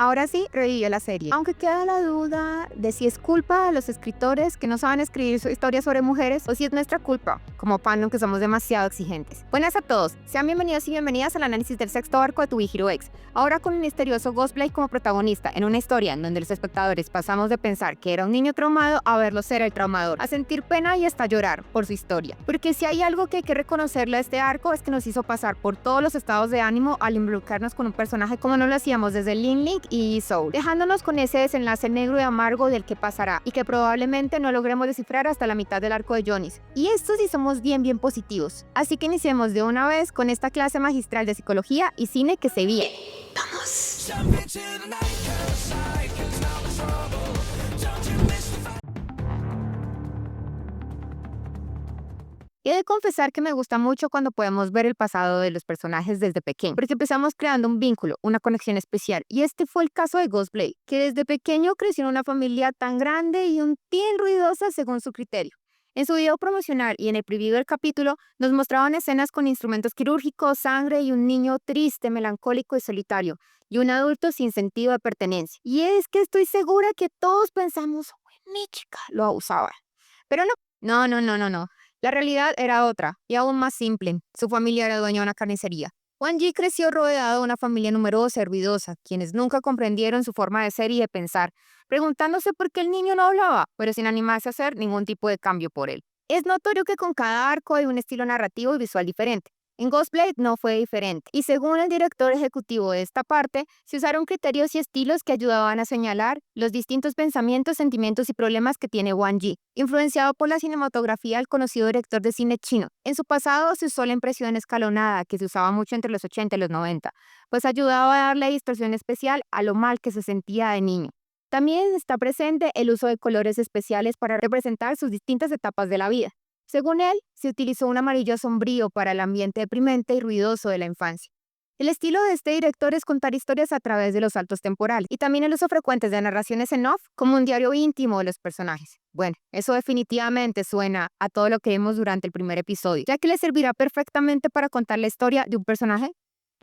Ahora sí, revivió la serie. Aunque queda la duda de si es culpa de los escritores que no saben escribir su historias sobre mujeres o si es nuestra culpa, como fandom que somos demasiado exigentes. Buenas a todos, sean bienvenidos y bienvenidas al análisis del sexto arco de To Be Hero X. Ahora con el misterioso Ghostblade como protagonista, en una historia en donde los espectadores pasamos de pensar que era un niño traumado a verlo ser el traumador, a sentir pena y hasta llorar por su historia. Porque si hay algo que hay que reconocerle a este arco es que nos hizo pasar por todos los estados de ánimo al involucrarnos con un personaje como no lo hacíamos desde Lin Link y Soul, dejándonos con ese desenlace negro y amargo del que pasará y que probablemente no logremos descifrar hasta la mitad del arco de Jonis. Y esto sí somos bien positivos. Así que iniciemos de una vez con esta clase magistral de psicología y cine que se viene. ¡Vamos! He de confesar que me gusta mucho cuando podemos ver el pasado de los personajes desde pequeño, porque empezamos creando un vínculo, una conexión especial, y este fue el caso de Ghostblade, que desde pequeño creció en una familia tan grande y un tin ruidosa según su criterio. En su video promocional y en el preview del capítulo nos mostraban escenas con instrumentos quirúrgicos, sangre y un niño triste, melancólico y solitario, y un adulto sin sentido de pertenencia. Y es que estoy segura que todos pensamos, mi chica lo abusaba. Pero no. La realidad era otra, y aún más simple. Su familia era dueña de una carnicería. Wan Ji creció rodeado de una familia numerosa y ruidosa, quienes nunca comprendieron su forma de ser y de pensar, preguntándose por qué el niño no hablaba, pero sin animarse a hacer ningún tipo de cambio por él. Es notorio que con cada arco hay un estilo narrativo y visual diferente. En Ghostblade no fue diferente, y según el director ejecutivo de esta parte, se usaron criterios y estilos que ayudaban a señalar los distintos pensamientos, sentimientos y problemas que tiene Wan Ji, influenciado por la cinematografía del conocido director de cine chino. En su pasado se usó la impresión escalonada, que se usaba mucho entre los 80 y los 90, pues ayudaba a darle distorsión especial a lo mal que se sentía de niño. También está presente el uso de colores especiales para representar sus distintas etapas de la vida. Según él, se utilizó un amarillo sombrío para el ambiente deprimente y ruidoso de la infancia. El estilo de este director es contar historias a través de los saltos temporales y también el uso frecuente de narraciones en off como un diario íntimo de los personajes. Bueno, eso definitivamente suena a todo lo que vimos durante el primer episodio, ya que le servirá perfectamente para contar la historia de un personaje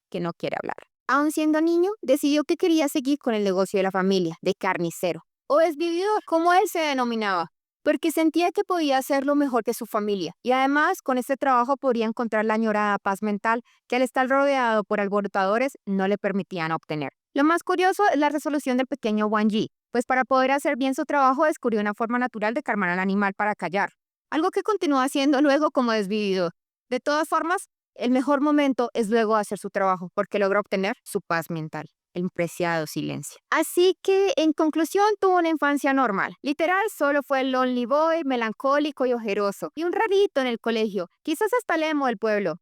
que no quiere hablar. Aun siendo niño, decidió que quería seguir con el negocio de la familia, de carnicero, o desvividor, como él se denominaba, porque sentía que podía hacerlo mejor que su familia, y además con este trabajo podría encontrar la añorada paz mental que al estar rodeado por alborotadores no le permitían obtener. Lo más curioso es la resolución del pequeño Wan Ji, pues para poder hacer bien su trabajo descubrió una forma natural de calmar al animal para callar, algo que continúa haciendo luego como desvividor. De todas formas, el mejor momento es luego hacer su trabajo, porque logra obtener su paz mental, el preciado silencio. Así que, en conclusión, tuvo una infancia normal. Literal, solo fue el lonely boy, melancólico y ojeroso, y un rarito en el colegio, quizás hasta el emo del pueblo.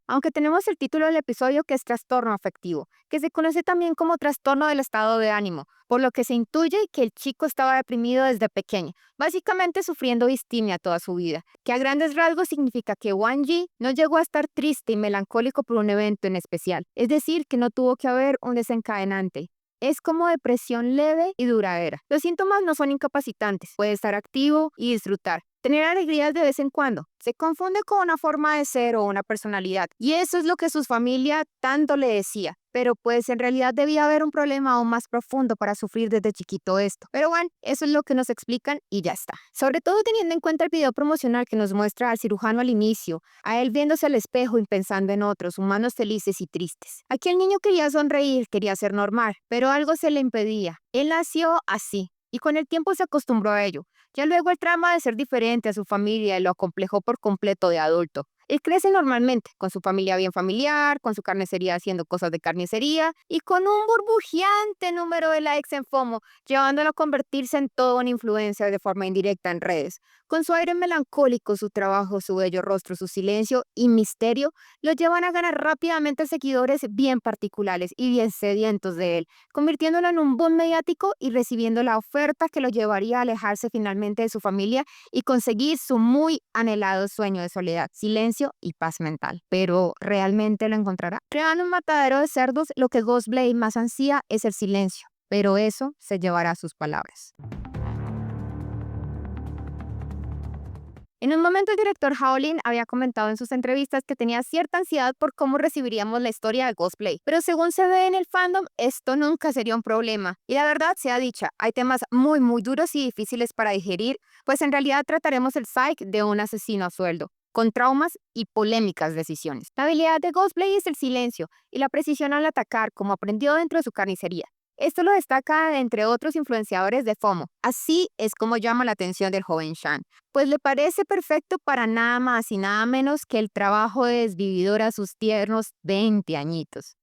Aunque tenemos el título del episodio que es trastorno afectivo, que se conoce también como trastorno del estado de ánimo, por lo que se intuye que el chico estaba deprimido desde pequeño, básicamente sufriendo distimia toda su vida, que a grandes rasgos significa que Wan Ji no llegó a estar triste y melancólico por un evento en especial, es decir, que no tuvo que haber un desencadenante. Es como depresión leve y duradera. Los síntomas no son incapacitantes, puede estar activo y disfrutar. Tener alegrías de vez en cuando. Se confunde con una forma de ser o una personalidad. Y eso es lo que su familia tanto le decía. Pero pues en realidad debía haber un problema aún más profundo para sufrir desde chiquito esto. Pero bueno, eso es lo que nos explican y ya está. Sobre todo teniendo en cuenta el video promocional que nos muestra al cirujano al inicio, a él viéndose al espejo y pensando en otros, humanos felices y tristes. Aquí el niño quería sonreír, quería ser normal, pero algo se le impedía. Él nació así. Y con el tiempo se acostumbró a ello. Ya luego el trama de ser diferente a su familia lo acomplejó por completo de adulto. Él crece normalmente, con su familia bien familiar, con su carnicería haciendo cosas de carnicería y con un burbujeante número de likes en FOMO, llevándolo a convertirse en todo un influencer de forma indirecta en redes. Con su aire melancólico, su trabajo, su bello rostro, su silencio y misterio, lo llevan a ganar rápidamente seguidores bien particulares y bien sedientos de él, convirtiéndolo en un boom mediático y recibiendo la oferta que lo llevaría a alejarse finalmente de su familia y conseguir su muy anhelado sueño de soledad, silencio y paz mental. Pero, ¿realmente lo encontrará? Crean un matadero de cerdos, lo que Ghostblade más ansía es el silencio, pero eso se llevará a sus palabras. En un momento el director Howlin había comentado en sus entrevistas que tenía cierta ansiedad por cómo recibiríamos la historia de Ghostblade, pero según se ve en el fandom, esto nunca sería un problema. Y la verdad sea dicha, hay temas muy duros y difíciles para digerir, pues en realidad trataremos el psyche de un asesino a sueldo, con traumas y polémicas decisiones. La habilidad de Ghostblade es el silencio y la precisión al atacar, como aprendió dentro de su carnicería. Esto lo destaca entre otros influenciadores de FOMO. Así es como llama la atención del joven Shan, pues le parece perfecto para nada más y nada menos que el trabajo de desvividor a sus tiernos 20 añitos.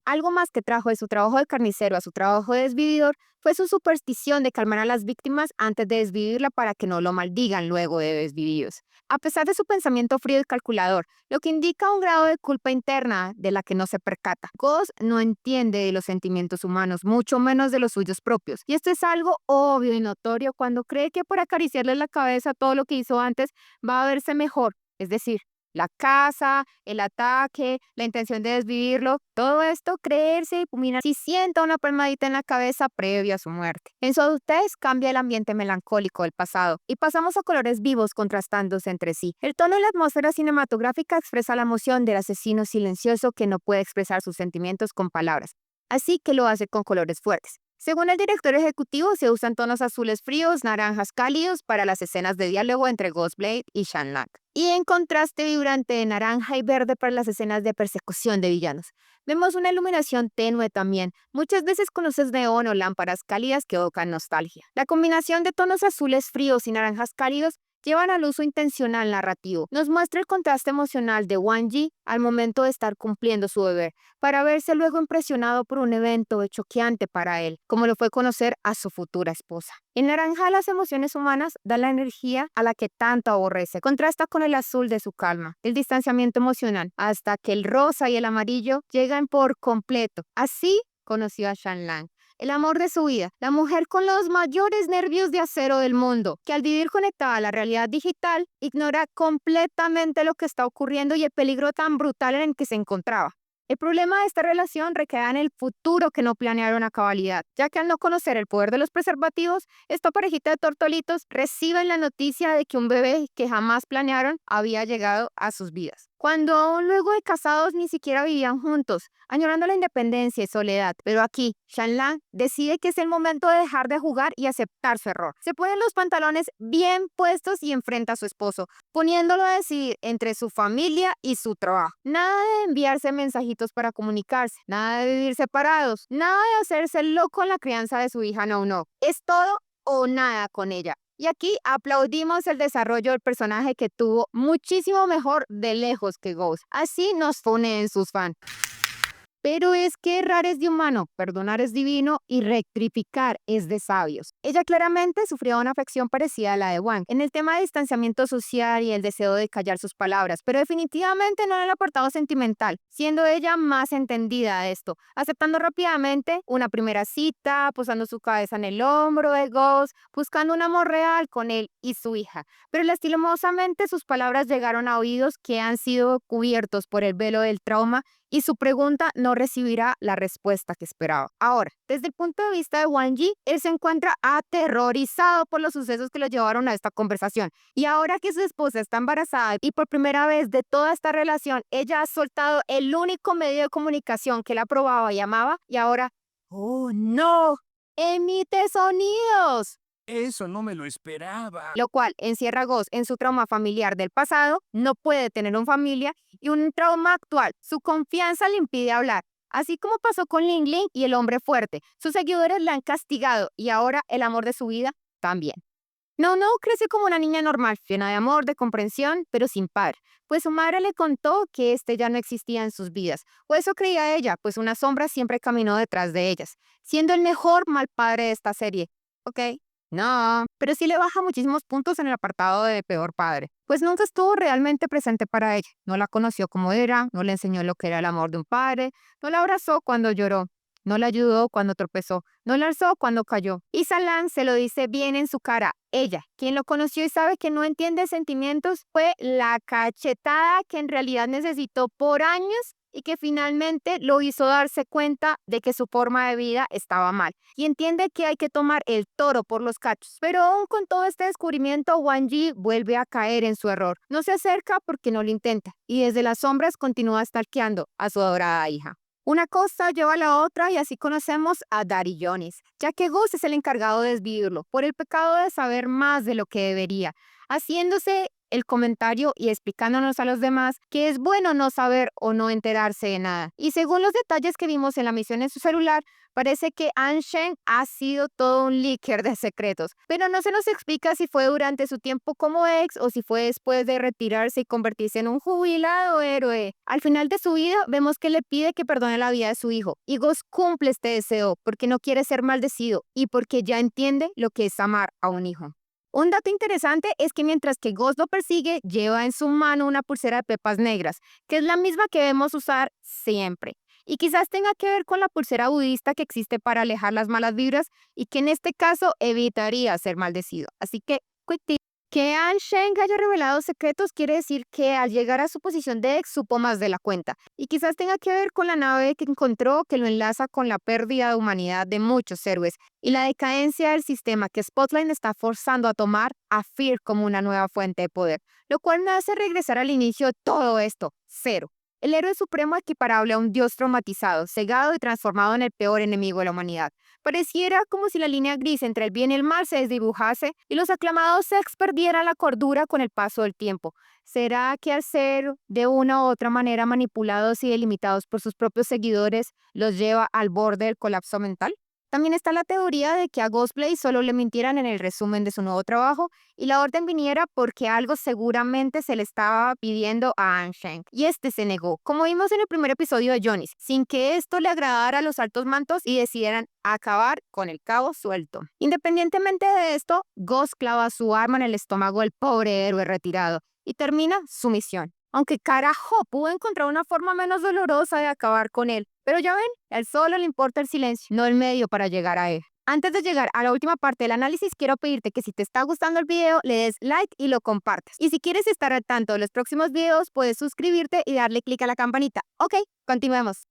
Algo más que trajo de su trabajo de carnicero a su trabajo de desvividor fue su superstición de calmar a las víctimas antes de desvivirla para que no lo maldigan luego de desvividos. A pesar de su pensamiento frío y calculador, lo que indica un grado de culpa interna de la que no se percata. Ghost no entiende de los sentimientos humanos, mucho menos de los suyos propios. Y esto es algo obvio y notorio cuando cree que por acariciarle la cabeza todo lo que hizo antes va a verse mejor. Es decir, la casa, el ataque, la intención de desvivirlo, todo esto creerse y fulminar si sienta una palmadita en la cabeza previo a su muerte. En su adultez cambia el ambiente melancólico del pasado y pasamos a colores vivos contrastándose entre sí. El tono y la atmósfera cinematográfica expresa la emoción del asesino silencioso que no puede expresar sus sentimientos con palabras, así que lo hace con colores fuertes. Según el director ejecutivo, se usan tonos azules fríos, naranjas cálidos para las escenas de diálogo entre Ghostblade y Shan-Lang, y en contraste vibrante de naranja y verde para las escenas de persecución de villanos. Vemos una iluminación tenue también, muchas veces con luces neón o lámparas cálidas que evocan nostalgia. La combinación de tonos azules fríos y naranjas cálidos llevan al uso intencional narrativo. Nos muestra el contraste emocional de Wang Yi al momento de estar cumpliendo su deber, para verse luego impresionado por un evento choqueante para él, como lo fue conocer a su futura esposa. El naranja, las emociones humanas, da la energía a la que tanto aborrece. Contrasta con el azul de su calma, el distanciamiento emocional, hasta que el rosa y el amarillo llegan por completo. Así conoció a Shan-Lang, el amor de su vida, la mujer con los mayores nervios de acero del mundo, que al vivir conectada a la realidad digital, ignora completamente lo que está ocurriendo y el peligro tan brutal en el que se encontraba. El problema de esta relación recae en el futuro que no planearon a cabalidad, ya que al no conocer el poder de los preservativos, esta parejita de tortolitos reciben la noticia de que un bebé que jamás planearon había llegado a sus vidas. Cuando aún luego de casados ni siquiera vivían juntos, añorando la independencia y soledad. Pero aquí, Shan-Lang decide que es el momento de dejar de jugar y aceptar su error. Se pone los pantalones bien puestos y enfrenta a su esposo, poniéndolo a decidir entre su familia y su trabajo. Nada de enviarse mensajitos para comunicarse, nada de vivir separados, nada de hacerse loco en la crianza de su hija, no. Es todo o nada con ella. Y aquí aplaudimos el desarrollo del personaje que tuvo muchísimo mejor de lejos que Ghost. Así nos pone en sus fans. Pero es que errar es de humano, perdonar es divino y rectificar es de sabios. Ella claramente sufrió una afección parecida a la de Wang en el tema de distanciamiento social y el deseo de callar sus palabras, pero definitivamente no en el apartado sentimental, siendo ella más entendida de esto, aceptando rápidamente una primera cita, posando su cabeza en el hombro de Ghost, buscando un amor real con él y su hija. Pero lastimosamente sus palabras llegaron a oídos que han sido cubiertos por el velo del trauma y su pregunta no recibirá la respuesta que esperaba. Ahora, desde el punto de vista de Wang Yi, él se encuentra aterrorizado por los sucesos que lo llevaron a esta conversación. Y ahora que su esposa está embarazada y por primera vez de toda esta relación, ella ha soltado el único medio de comunicación que la probaba y amaba, y ahora, ¡oh no! ¡Emite sonidos! Eso no me lo esperaba. Lo cual encierra a Ghost en su trauma familiar del pasado, no puede tener una familia y un trauma actual. Su confianza le impide hablar. Así como pasó con Ling Ling y el hombre fuerte, sus seguidores la han castigado y ahora el amor de su vida también. No crece como una niña normal, llena de amor, de comprensión, pero sin padre, pues su madre le contó que este ya no existía en sus vidas, o eso creía ella, pues una sombra siempre caminó detrás de ellas, siendo el mejor mal padre de esta serie. ¿Ok? No, pero sí le baja muchísimos puntos en el apartado de peor padre, pues nunca estuvo realmente presente para ella, no la conoció como era, no le enseñó lo que era el amor de un padre, no la abrazó cuando lloró, no la ayudó cuando tropezó, no la alzó cuando cayó. Y Salan se lo dice bien en su cara. Ella, quien lo conoció y sabe que no entiende sentimientos, fue la cachetada que en realidad necesitó por años y que finalmente lo hizo darse cuenta de que su forma de vida estaba mal y entiende que hay que tomar el toro por los cachos. Pero aún con todo este descubrimiento, Wang Yi vuelve a caer en su error. No se acerca porque no lo intenta y desde las sombras continúa stalkeando a su adorada hija. Una cosa lleva a la otra y así conocemos a Daddy Jones, ya que Gus es el encargado de desvivirlo por el pecado de saber más de lo que debería, haciéndose el comentario y explicándonos a los demás que es bueno no saber o no enterarse de nada. Y según los detalles que vimos en la misión en su celular, parece que Sheng ha sido todo un leaker de secretos, pero no se nos explica si fue durante su tiempo como ex o si fue después de retirarse y convertirse en un jubilado héroe. Al final de su vida vemos que le pide que perdone la vida de su hijo y Gus cumple este deseo porque no quiere ser maldecido y porque ya entiende lo que es amar a un hijo. Un dato interesante es que mientras que Ghost lo persigue, lleva en su mano una pulsera de pepas negras, que es la misma que debemos usar siempre. Y quizás tenga que ver con la pulsera budista que existe para alejar las malas vibras y que en este caso evitaría ser maldecido. Así que, quick tip. Que Sheng haya revelado secretos quiere decir que al llegar a su posición de ex supo más de la cuenta. Y quizás tenga que ver con la nave que encontró que lo enlaza con la pérdida de humanidad de muchos héroes y la decadencia del sistema que Spotlight está forzando a tomar a Fear como una nueva fuente de poder, lo cual me hace regresar al inicio de todo esto, Zero. El héroe supremo equiparable a un dios traumatizado, cegado y transformado en el peor enemigo de la humanidad. Pareciera como si la línea gris entre el bien y el mal se desdibujase y los aclamados ex perdieran la cordura con el paso del tiempo. ¿Será que al ser de una u otra manera manipulados y delimitados por sus propios seguidores los lleva al borde del colapso mental? También está la teoría de que a Ghostblade solo le mintieran en el resumen de su nuevo trabajo y la orden viniera porque algo seguramente se le estaba pidiendo a Sheng. Y este se negó, como vimos en el primer episodio de Johnny's, sin que esto le agradara a los altos mantos y decidieran acabar con el cabo suelto. Independientemente de esto, Ghost clava su arma en el estómago del pobre héroe retirado y termina su misión. Aunque carajo, pudo encontrar una forma menos dolorosa de acabar con él. Pero ya ven, a él solo le importa el silencio, no el medio para llegar a él. Antes de llegar a la última parte del análisis, quiero pedirte que si te está gustando el video, le des like y lo compartas. Y si quieres estar al tanto de los próximos videos, puedes suscribirte y darle clic a la campanita. Ok, continuemos.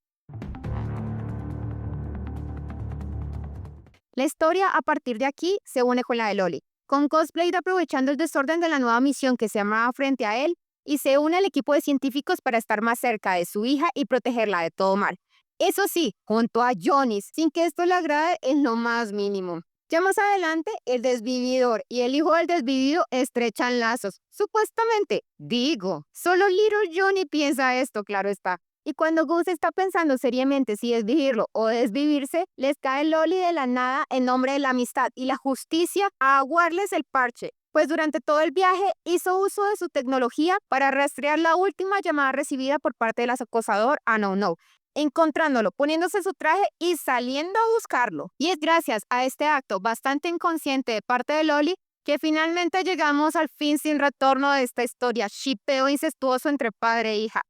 La historia a partir de aquí se une con la de Loli, con Ghostblade aprovechando el desorden de la nueva misión que se llamaba frente a él y se une al equipo de científicos para estar más cerca de su hija y protegerla de todo mal. Eso sí, junto a Johnny, sin que esto le agrade en lo más mínimo. Ya más adelante, el desvividor y el hijo del desvivido estrechan lazos, supuestamente. Digo, solo Little Johnny piensa esto, claro está. Y cuando Gus está pensando seriamente si desvivirlo o desvivirse, les cae Loli de la nada en nombre de la amistad y la justicia a aguarles el parche. Pues durante todo el viaje hizo uso de su tecnología para rastrear la última llamada recibida por parte del acosador a No No, encontrándolo, poniéndose su traje y saliendo a buscarlo. Y es gracias a este acto bastante inconsciente de parte de Loli que finalmente llegamos al fin sin retorno de esta historia, shipeo incestuoso entre padre e hija.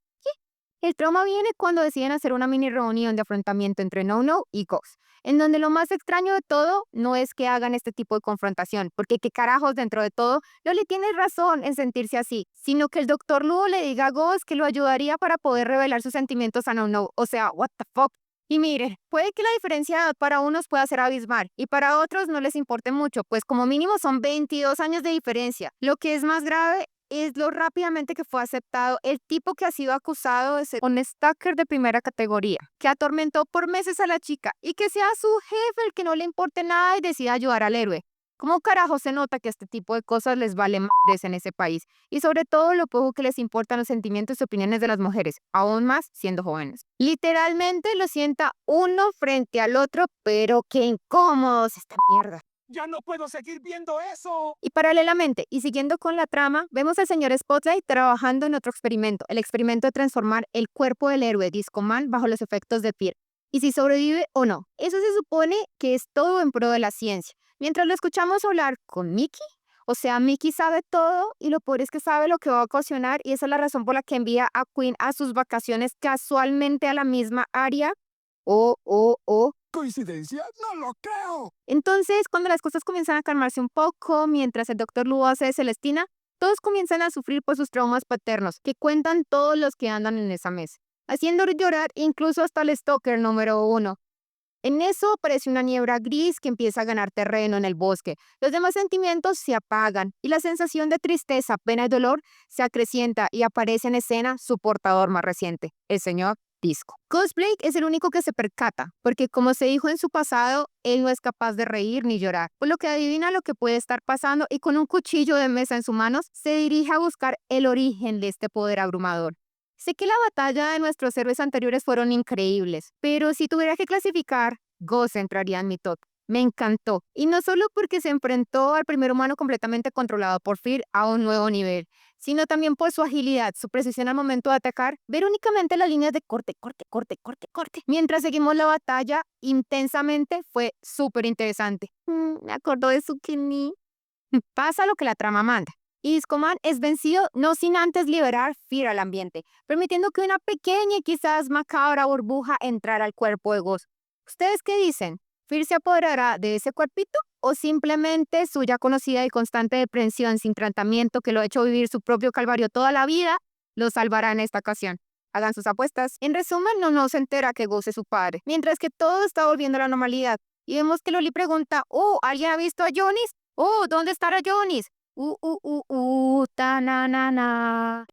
El trauma viene cuando deciden hacer una mini reunión de afrontamiento entre No No y Ghost, en donde lo más extraño de todo no es que hagan este tipo de confrontación, porque qué carajos dentro de todo, Loli tiene razón en sentirse así, sino que el Dr. Luo le diga a Ghost que lo ayudaría para poder revelar sus sentimientos a No No, o sea, what the fuck. Y mire, puede que la diferencia de edad para unos pueda ser abismal y para otros no les importe mucho, pues como mínimo son 22 años de diferencia. Lo que es más grave es lo rápidamente que fue aceptado el tipo que ha sido acusado de ser un stalker de primera categoría, que atormentó por meses a la chica y que sea su jefe el que no le importe nada y decida ayudar al héroe. ¿Cómo carajo se nota que este tipo de cosas les vale madres en ese país? Y sobre todo lo poco que les importan los sentimientos y opiniones de las mujeres, aún más siendo jóvenes. Literalmente lo sienta uno frente al otro, pero qué incómodos esta mierda. ¡Ya no puedo seguir viendo eso! Y paralelamente, y siguiendo con la trama, vemos al señor Spotlight trabajando en otro experimento, el experimento de transformar el cuerpo del héroe Disco Man bajo los efectos de Fear, y si sobrevive o no. Eso se supone que es todo en pro de la ciencia. Mientras lo escuchamos hablar con Mickey, o sea, Mickey sabe todo y lo peor es que sabe lo que va a ocasionar y esa es la razón por la que envía a Quinn a sus vacaciones casualmente a la misma área. ¿Coincidencia? ¡No lo creo! Entonces, cuando las cosas comienzan a calmarse un poco, mientras el doctor Luo hace de Celestina, todos comienzan a sufrir por sus traumas paternos, que cuentan todos los que andan en esa mesa. haciendo llorar incluso hasta el Stalker número 1. En eso aparece una niebla gris que empieza a ganar terreno en el bosque. Los demás sentimientos se apagan y la sensación de tristeza, pena y dolor se acrecienta y aparece en escena su portador más reciente, el señor Disco. Ghost Blake es el único que se percata, porque como se dijo en su pasado, él no es capaz de reír ni llorar, por lo que adivina lo que puede estar pasando y con un cuchillo de mesa en sus manos se dirige a buscar el origen de este poder abrumador. Sé que la batalla de nuestros héroes anteriores fueron increíbles, pero si tuviera que clasificar, Ghost entraría en mi top. Me encantó, y no solo porque se enfrentó al primer humano completamente controlado por Fear a un nuevo nivel, sino también por su agilidad, su precisión al momento de atacar, ver únicamente las líneas de corte, corte, corte, corte, corte. Mientras seguimos la batalla intensamente, fue súper interesante. Me acuerdo de Tsukini. Pasa lo que la trama manda. Y Discoman es vencido no sin antes liberar Fear al ambiente, permitiendo que una pequeña y quizás macabra burbuja entrara al cuerpo de Ghost. ¿Ustedes qué dicen? ¿Fear se apoderará de ese cuerpito? ¿O simplemente su ya conocida y constante depresión sin tratamiento que lo ha hecho vivir su propio calvario toda la vida lo salvará en esta ocasión? Hagan sus apuestas. En resumen, no se entera que Ghost es su padre, mientras que todo está volviendo a la normalidad. Y vemos que Loli pregunta, ¿alguien ha visto a Jonis? ¿Dónde estará Jonis? Ta na na na.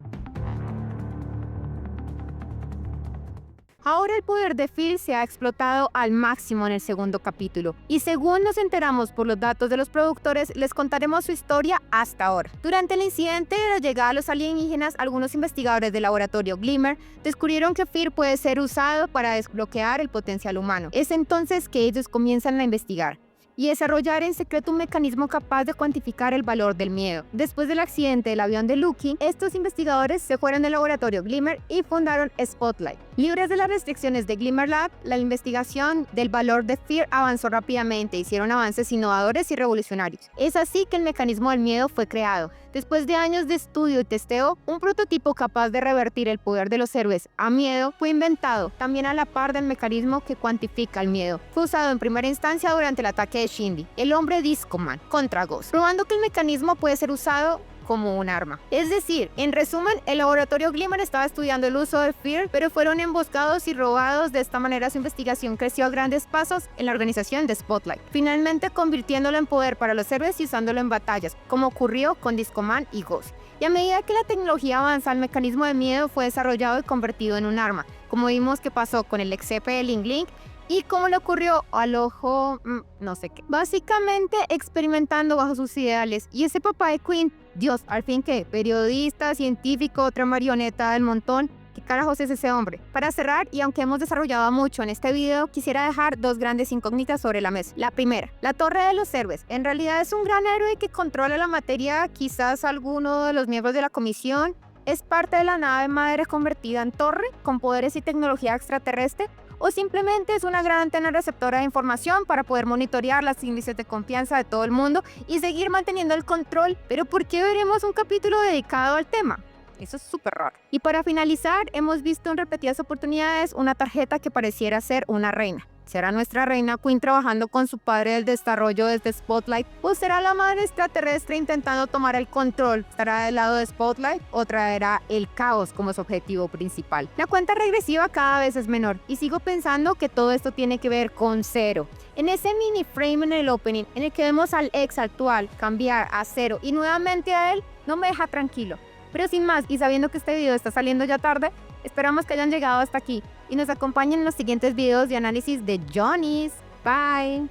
Ahora el poder de Phil se ha explotado al máximo en el segundo capítulo, y según nos enteramos por los datos de los productores, les contaremos su historia hasta ahora. Durante el incidente de la llegada de los alienígenas, algunos investigadores del laboratorio Glimmer descubrieron que Fear puede ser usado para desbloquear el potencial humano. Es entonces que ellos comienzan a investigar y desarrollar en secreto un mecanismo capaz de cuantificar el valor del miedo. Después del accidente del avión de Lucky, estos investigadores se fueron del laboratorio Glimmer y fundaron Spotlight. Libres de las restricciones de Glimmer Lab, la investigación del valor de Fear avanzó rápidamente, hicieron avances innovadores y revolucionarios. Es así que el mecanismo del miedo fue creado. Después de años de estudio y testeo, un prototipo capaz de revertir el poder de los héroes a miedo fue inventado, también a la par del mecanismo que cuantifica el miedo. Fue usado en primera instancia durante el ataque de Shindy, el hombre Discoman, contra Ghost, probando que el mecanismo puede ser usado como un arma. Es decir, en resumen, el laboratorio Glimmer estaba estudiando el uso de Fear, pero fueron emboscados y robados. De esta manera su investigación creció a grandes pasos en la organización de Spotlight, finalmente convirtiéndolo en poder para los héroes y usándolo en batallas, como ocurrió con Discoman y Ghost. Y a medida que la tecnología avanza, el mecanismo de miedo fue desarrollado y convertido en un arma, como vimos que pasó con el XP de Link Link, y cómo le ocurrió al ojo, no sé qué. Básicamente experimentando bajo sus ideales. Y ese papá de Quinn, Dios, al fin qué, periodista, científico, otra marioneta del montón. ¿Qué carajos es ese hombre? Para cerrar, y aunque hemos desarrollado mucho en este video, quisiera dejar dos grandes incógnitas sobre la mesa. La primera, la Torre de los Héroes. ¿En realidad es un gran héroe que controla la materia? Quizás alguno de los miembros de la comisión es parte de la nave madre convertida en torre, con poderes y tecnología extraterrestre. ¿O simplemente es una gran antena receptora de información para poder monitorear los índices de confianza de todo el mundo y seguir manteniendo el control? ¿Pero por qué veremos un capítulo dedicado al tema? Eso es súper raro. Y para finalizar, hemos visto en repetidas oportunidades una tarjeta que pareciera ser una reina. ¿Será nuestra reina Quinn trabajando con su padre del desarrollo desde Spotlight? ¿O será la madre extraterrestre intentando tomar el control? ¿Estará del lado de Spotlight o traerá el caos como su objetivo principal? La cuenta regresiva cada vez es menor y sigo pensando que todo esto tiene que ver con Zero. En ese mini frame en el opening en el que vemos al ex actual cambiar a Zero y nuevamente a él, no me deja tranquilo. Pero sin más, y sabiendo que este video está saliendo ya tarde, esperamos que hayan llegado hasta aquí y nos acompañen en los siguientes videos de análisis de Jonis. Bye.